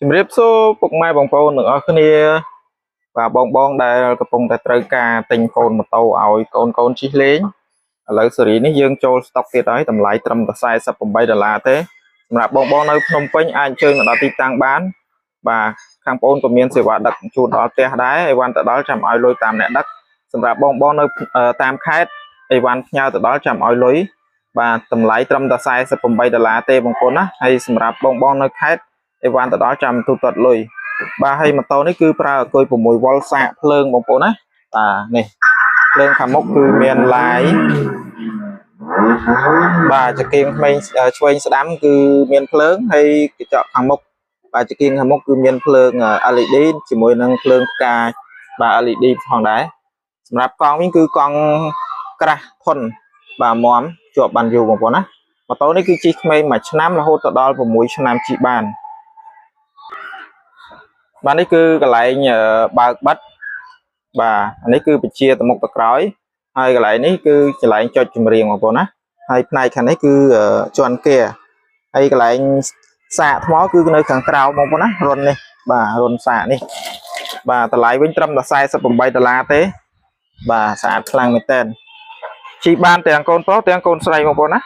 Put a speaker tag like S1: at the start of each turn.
S1: ជំរាបសួរពុកម៉ែបងប្អូនទាំងអស់គ្នាបាទបងដែលកំពុងតែត្រូវការទិញកូនម៉ូតូឲ្យកូនជិះលេងឥឡូវស៊េរីនេះយើងចូលស្តុកទៀតហើយតម្លៃត្រឹមតែ$48ទេសម្រាប់បងនៅភ្នំពេញអាចអញ្ជើញមកដល់ទីតាំងបានបាទខាងប្អូនក៏មានសេវាដឹកជូនដល់ផ្ទះដែរអីវ៉ាន់ទៅដល់ចាំឲ្យលុយតាមអ្នកដឹកសម្រាប់បងនៅតាមខេត្តអីវ៉ាន់ផ្ញើទៅដល់ចាំឲ្យលុយបាទតម្លៃត្រឹមតែ$48ទេបងប្អូនណាហើយសម្រាប់បងនៅខេត្តអីវ៉ាន់ទៅដល់ចាំទូទាត់លុយបាទហើយម៉ូតូនេះគឺប្រើអគុយ6វ៉ុលសាកភ្លើងបងប្អូនណាបាទនេះភ្លើងខាងមុខគឺមានឡាយបាទចង្គៀងក្មេងឆ្វេងស្ដាំគឺមានភ្លើងហើយកញ្ចក់ខាងមុខបាទចង្គៀងខាងមុខគឺមានភ្លើង LED ជាមួយនឹងភ្លើងផ្កាបាទ LED ផងដែរសម្រាប់កង់វិញគឺកង់ក្រាស់ធន់បាទមាំជាប់បានយូរបងប្អូនណាម៉ូតូនេះគឺជិះក្មេង1ឆ្នាំរហូតដល់6ឆ្នាំជិះបានបាទនេះគឺកន្លែងបើកបិទបាទនេះគឺបញ្ជាទៅមុខទៅក្រោយហើយកន្លែងនេះគឺកន្លែងចុចចម្រៀងបងប្អូនណាហើយផ្នែកខាងនេះគឺជន់គាហើយកន្លែងសាកថ្មគឺនៅខាងក្រៅបងប្អូនណារុននេះបាទរុនសាកនេះបាទតម្លៃវិញត្រឹមតែ$48ទេបាទស្អាតខ្លាំងមែនតើជិះបានទាំងកូនប្រុសទាំងកូនស្រីបងប្អូនណា